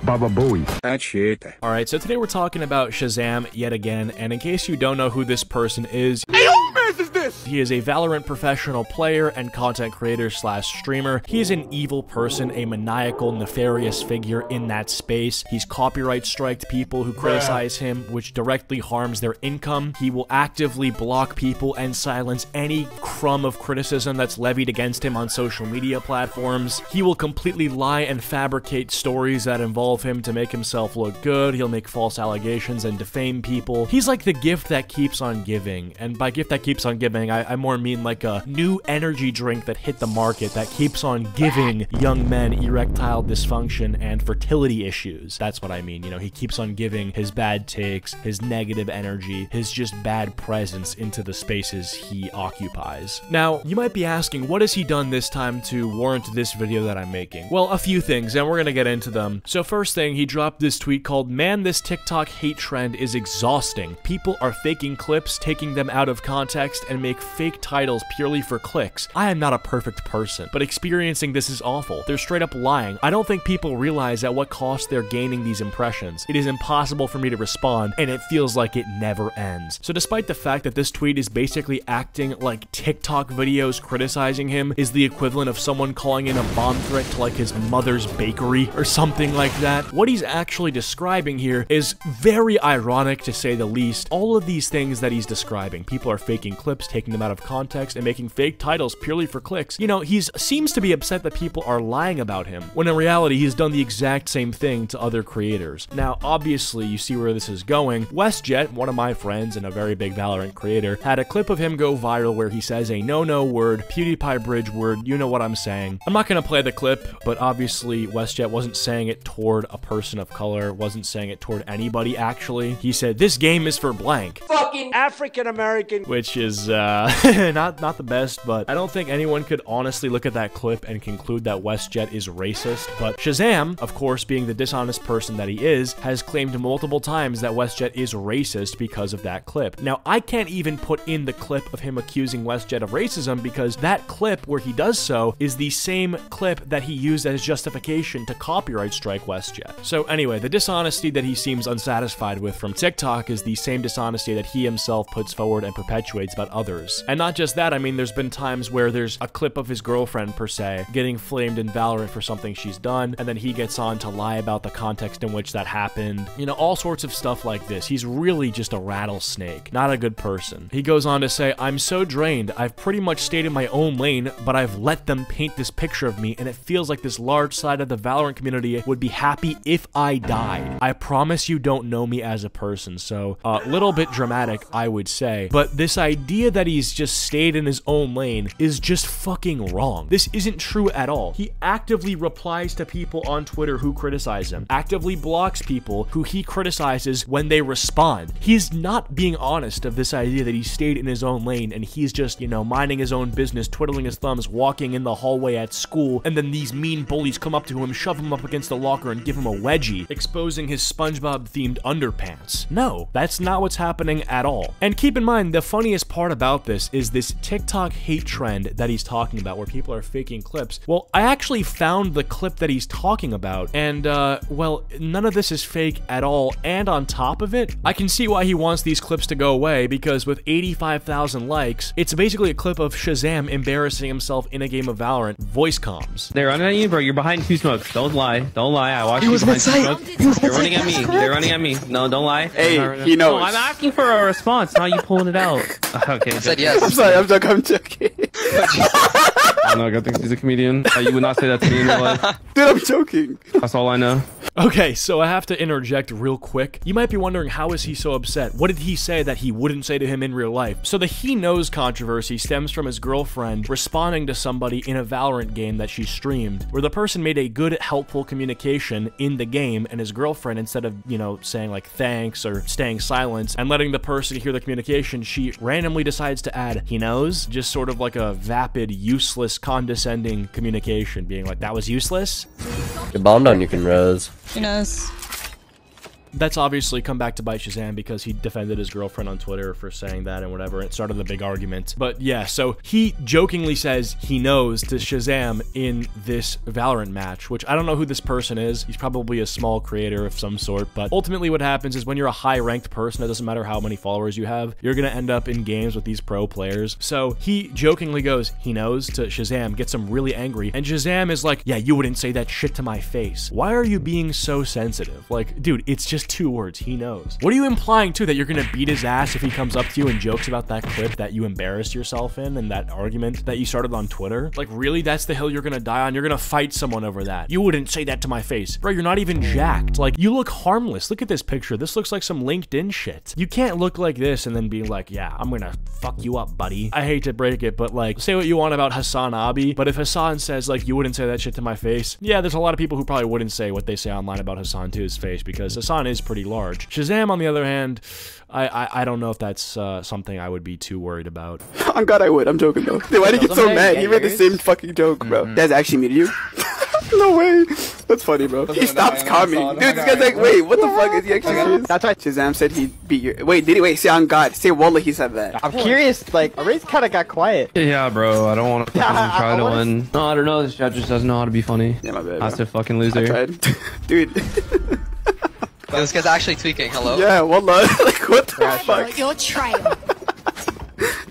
Baba Booey. Acheeto. Alright, so today we're talking about Shazam yet again, and in case you don't know who this person is, he is a Valorant professional player and content creator slash streamer. He is an evil person, a maniacal, nefarious figure in that space. He's copyright striked people who criticize him, which directly harms their income. He will actively block people and silence any crumb of criticism that's levied against him on social media platforms. He will completely lie and fabricate stories that involve him to make himself look good. He'll make false allegations and defame people. He's like the gift that keeps on giving, and by gift that keeps on giving, I more mean like a new energy drink that hit the market that keeps on giving young men erectile dysfunction and fertility issues. That's what I mean. You know, he keeps on giving his bad takes, his negative energy, his just bad presence into the spaces he occupies. Now, you might be asking, what has he done this time to warrant this video that I'm making? Well, a few things, and we're gonna get into them. So first thing, he dropped this tweet called, "Man, this TikTok hate trend is exhausting. People are faking clips, taking them out of context, and make fake titles purely for clicks. I am not a perfect person, but experiencing this is awful. They're straight up lying. I don't think people realize at what cost they're gaining these impressions. It is impossible for me to respond, and it feels like it never ends." So despite the fact that this tweet is basically acting like TikTok videos criticizing him is the equivalent of someone calling in a bomb threat to like his mother's bakery or something like that, what he's actually describing here is very ironic to say the least. All of these things that he's describing, people are faking clips, taking them out of context, and making fake titles purely for clicks. You know, he seems to be upset that people are lying about him, when in reality, he's done the exact same thing to other creators. Now, obviously, you see where this is going. WestJet, one of my friends and a very big Valorant creator, had a clip of him go viral where he says a no-no word, PewDiePie bridge word, you know what I'm saying. I'm not gonna play the clip, but obviously, WestJet wasn't saying it toward a person of color, wasn't saying it toward anybody, actually. He said, "This game is for blank." Fucking African-American. Which is, not the best, but I don't think anyone could honestly look at that clip and conclude that WestJet is racist. But Shazam, of course, being the dishonest person that he is, has claimed multiple times that WestJet is racist because of that clip. Now, I can't even put in the clip of him accusing WestJet of racism because that clip where he does so is the same clip that he used as justification to copyright strike WestJet. So anyway, the dishonesty that he seems unsatisfied with from TikTok is the same dishonesty that he himself puts forward and perpetuates about others. And not just that, I mean, there's been times where there's a clip of his girlfriend, per se, getting flamed in Valorant for something she's done, and then he gets on to lie about the context in which that happened. You know, all sorts of stuff like this. He's really just a rattlesnake, not a good person. He goes on to say, "I'm so drained. I've pretty much stayed in my own lane, but I've let them paint this picture of me, and it feels like this large side of the Valorant community would be happy if I died. I promise you don't know me as a person." So, a little bit dramatic, I would say, but this idea that he's just stayed in his own lane is just fucking wrong. This isn't true at all. He actively replies to people on Twitter who criticize him, actively blocks people who he criticizes when they respond. He's not being honest of this idea that he stayed in his own lane and he's just, you know, minding his own business, twiddling his thumbs, walking in the hallway at school, and then these mean bullies come up to him, shove him up against the locker, and give him a wedgie, exposing his SpongeBob-themed underpants. No, that's not what's happening at all. And keep in mind, the funniest part about this is this TikTok hate trend that he's talking about, where people are faking clips. Well, I actually found the clip that he's talking about, and, well, none of this is fake at all, and on top of it, I can see why he wants these clips to go away, because with 85,000 likes, it's basically a clip of Shazam embarrassing himself in a game of Valorant, voice comms. They're running at you, bro. You're behind two smokes. Don't lie. Don't lie. I watched you behind two smokes. They're running at me. They're running at me. No, don't lie. Hey, he knows. No, I'm asking for a response. How are you pulling it out? Okay. I said yes. I'm sorry. I'm joking. Oh no, I think he's a comedian. You would not say that to me in real life. Dude, I'm joking. That's all I know. Okay, so I have to interject real quick. You might be wondering, how is he so upset? What did he say that he wouldn't say to him in real life? So the he knows controversy stems from his girlfriend responding to somebody in a Valorant game that she streamed, where the person made a good, helpful communication in the game, and his girlfriend, instead of, you know, saying like thanks or staying silent and letting the person hear the communication, she randomly decides to add he knows, just sort of like a vapid, useless, condescending communication, being like, that was useless? Get bombed on, you can rose. He knows. That's obviously come back to bite Shazam because he defended his girlfriend on Twitter for saying that and whatever. It started a big argument. But yeah, so he jokingly says he knows to Shazam in this Valorant match, which I don't know who this person is. He's probably a small creator of some sort, but ultimately what happens is when you're a high-ranked person, it doesn't matter how many followers you have, you're gonna end up in games with these pro players. So he jokingly goes, he knows to Shazam, gets him really angry, and Shazam is like, yeah, you wouldn't say that shit to my face. Why are you being so sensitive? Like, dude, it's just 2 words, he knows. What are you implying too, that you're gonna beat his ass if he comes up to you and jokes about that clip that you embarrassed yourself in and that argument that you started on Twitter? Like, really? That's the hill you're gonna die on? You're gonna fight someone over that? You wouldn't say that to my face. Bro, you're not even jacked. Like, you look harmless. Look at this picture. This looks like some LinkedIn shit. You can't look like this and then be like, yeah, I'm gonna fuck you up, buddy. I hate to break it, but like, say what you want about Hassan Abi, but if Hassan says like, you wouldn't say that shit to my face, yeah, there's a lot of people who probably wouldn't say what they say online about Hassan to his face because Hassan is pretty large. Shazam, on the other hand, I don't know if that's something I would be too worried about. On God, I would. I'm joking though. Dude, why did you get so mad? He made the same fucking joke, bro. That's actually muted you? No way. That's funny, bro. He stops coming. Dude, this guy's like, wait, what the fuck is he actually serious? That's why Shazam said he beat your... Wait, did he? Wait, say on God. Say Wallah he said that. I'm curious, like, Array's kind of got quiet. Yeah, bro, I don't want to try to win. No, I don't know. This chat just doesn't know how to be funny. Yeah, my bad, That's a fucking loser. I tried. Dude. This guy's actually tweaking. Hello? Yeah, Wallah. Like, what the fuck? Your trail.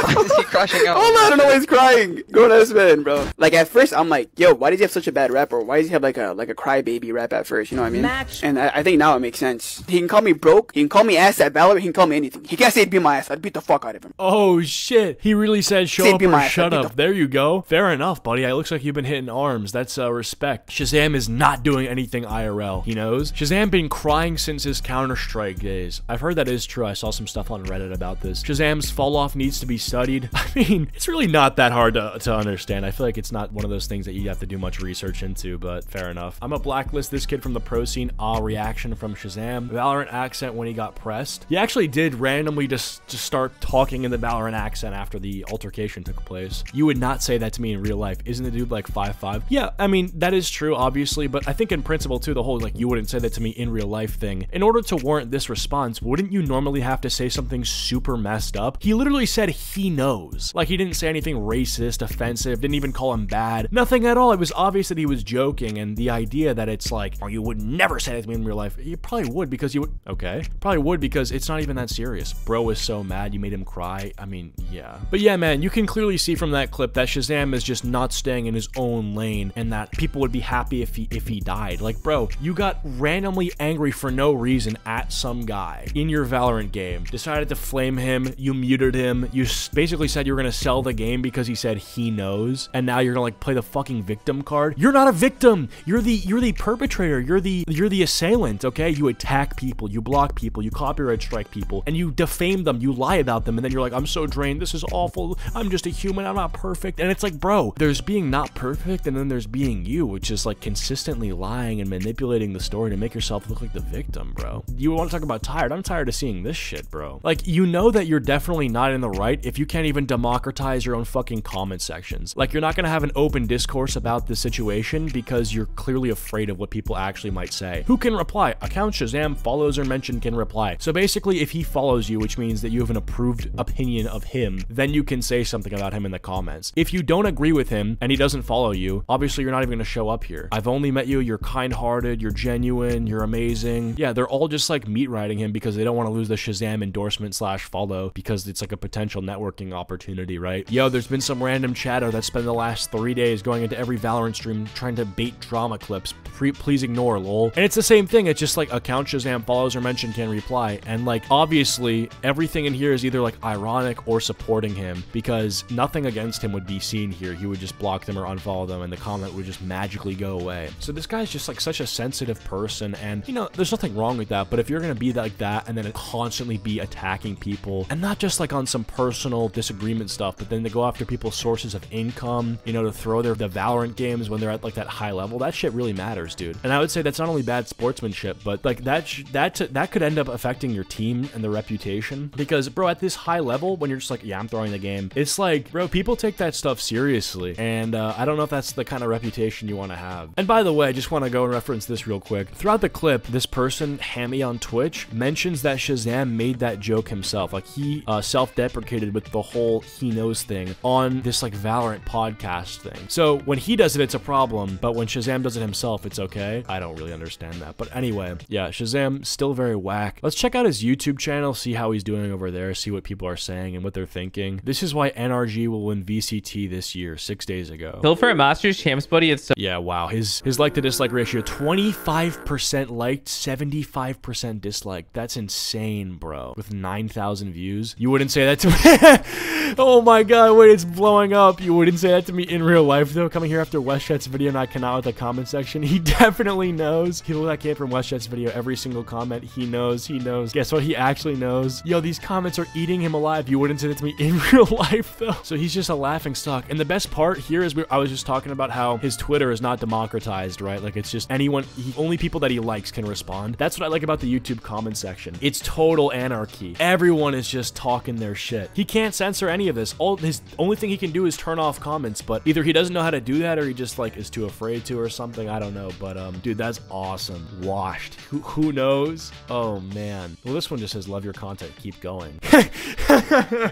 Why is he crushing out? Hold on, I don't know why he's crying. Go to this man, bro. Like at first, I'm like, yo, why does he have such a bad rap, or why does he have like a crybaby rap at first? You know what I mean? And I think now it makes sense. He can call me broke. He can call me ass at Valorant. He can call me anything. He can't say beat my ass. I'd beat the fuck out of him. Oh shit! He really said show up or shut up. There you go. Fair enough, buddy. It looks like you've been hitting arms. That's respect. Shazam is not doing anything IRL. He knows. Shazam been crying since his Counter-Strike days. I've heard that is true. I saw some stuff on Reddit about this. Shazam's fall off needs to be studied. I mean, it's really not that hard to understand. I feel like it's not one of those things that you have to do much research into, but fair enough. I'm gonna blacklist this kid from the pro scene. Reaction from Shazam. Valorant accent when he got pressed. He actually did randomly just start talking in the Valorant accent after the altercation took place. You would not say that to me in real life. Isn't the dude like 5'5"? Yeah, I mean, that is true, obviously, but I think in principle, too, the whole, like, you wouldn't say that to me in real life thing. In order to warrant this response, wouldn't you normally have to say something super messed up? He literally said he knows. Like, he didn't say anything racist, offensive, didn't even call him bad. Nothing at all. It was obvious that he was joking, and the idea that it's like, oh, you would never say that to me in real life. You probably would because you would. Okay. Probably would because it's not even that serious. Bro was so mad you made him cry. I mean, yeah. But yeah, man, you can clearly see from that clip that Shazam is just not staying in his own lane and that people would be happy if he died. Like, bro, you got randomly angry for no reason at some guy in your Valorant game, decided to flame him, you muted him, you basically said you were gonna sell the game because he said he knows, and now you're gonna like play the fucking victim card. You're not a victim. You're the perpetrator. You're the assailant, okay? You attack people, you block people, you copyright strike people, and you defame them, you lie about them, and then you're like, I'm so drained, this is awful, I'm just a human, I'm not perfect. And it's like, bro, there's being not perfect, and then there's being you, which is like consistently lying and manipulating the story to make yourself look like the victim, bro. You want to talk about tired? I'm tired of seeing this shit, bro. Like, you know that you're definitely not in the right if you can't even democratize your own fucking comment sections. Like, you're not gonna have an open discourse about the situation because you're clearly afraid of what people actually might say. Who can reply? Account Shazam follows or mentioned can reply. So basically, if he follows you, which means that you have an approved opinion of him, then you can say something about him in the comments. If you don't agree with him and he doesn't follow you, obviously you're not even gonna show up here. I've only met you, you're kind-hearted, you're genuine, you're amazing. Yeah, they're all just like meat riding him because they don't want to lose the Shazam endorsement / follow because it's like a potential networking opportunity, right? Yo, there's been some random chatter that spent the last 3 days going into every Valorant stream trying to bait drama clips. Please ignore, lol. And it's the same thing. It's just like account Shazam follows or mention can reply. And like, obviously, everything in here is either like ironic or supporting him because nothing against him would be seen here. He would just block them or unfollow them and the comment would just magically go away. So this guy's just like such a sensitive person, and you know, there's nothing wrong with that, but if you're gonna be like that and then constantly be attacking people, and not just like on some personal disagreement stuff, but then they go after people's sources of income, you know, to throw the Valorant games when they're at like that high level. That shit really matters, dude. And I would say that's not only bad sportsmanship, but like that could end up affecting your team and the reputation. Because bro, at this high level, when you're just like, yeah, I'm throwing the game, it's like, bro, people take that stuff seriously, and I don't know if that's the kind of reputation you want to have. And by the way, I just want to go and reference this real quick. Throughout the clip, this person, Hammy on Twitch, mentions that Shazam made that joke himself. Like he self-deprecated with the whole he knows thing on this like Valorant podcast thing. So when he does it, it's a problem, but when Shazam does it himself, it's okay. I don't really understand that. But anyway, yeah, Shazam still very whack. Let's check out his YouTube channel, see how he's doing over there, see what people are saying and what they're thinking. This is why NRG will win VCT this year, 6 days ago. Kill for a Masters Champs, buddy. It's so yeah, wow. His like to dislike ratio, 25% liked, 75% disliked. That's insane, bro. With 9,000 views. You wouldn't say that to me. Oh my god, wait, it's blowing up. You wouldn't say that to me in real life, though. Coming here after WestJet's video, and I cannot with the comment section. He definitely knows. People that came from WestJet's video, every single comment, he knows. He knows. Guess what? He actually knows. Yo, these comments are eating him alive. You wouldn't say that to me in real life, though. So he's just a laughing stock. And the best part here is I was just talking about how his Twitter is not democratized, right? Like, it's just anyone, only people that he likes can respond. That's what I like about the YouTube comment section. It's total anarchy. Everyone is just talking their shit. He can't censor any of this. His only thing he can do is turn off comments, but either he doesn't know how to do that or he just like is too afraid to or something. I don't know, but dude, that's awesome. Washed. Who knows? Oh man. Well, this one just says love your content, keep going.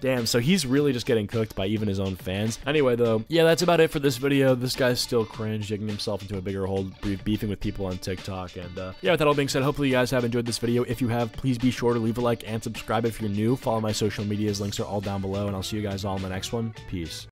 Damn, so he's really just getting cooked by even his own fans. Anyway though, yeah, that's about it for this video. This guy's still cringe, digging himself into a bigger hole, beefing with people on TikTok. And yeah, with that all being said, hopefully you guys have enjoyed this video. If you have, please be sure to leave a like and subscribe if you're new. Follow my social medias, links are all down below, and I'll see you guys all in the next one. Peace.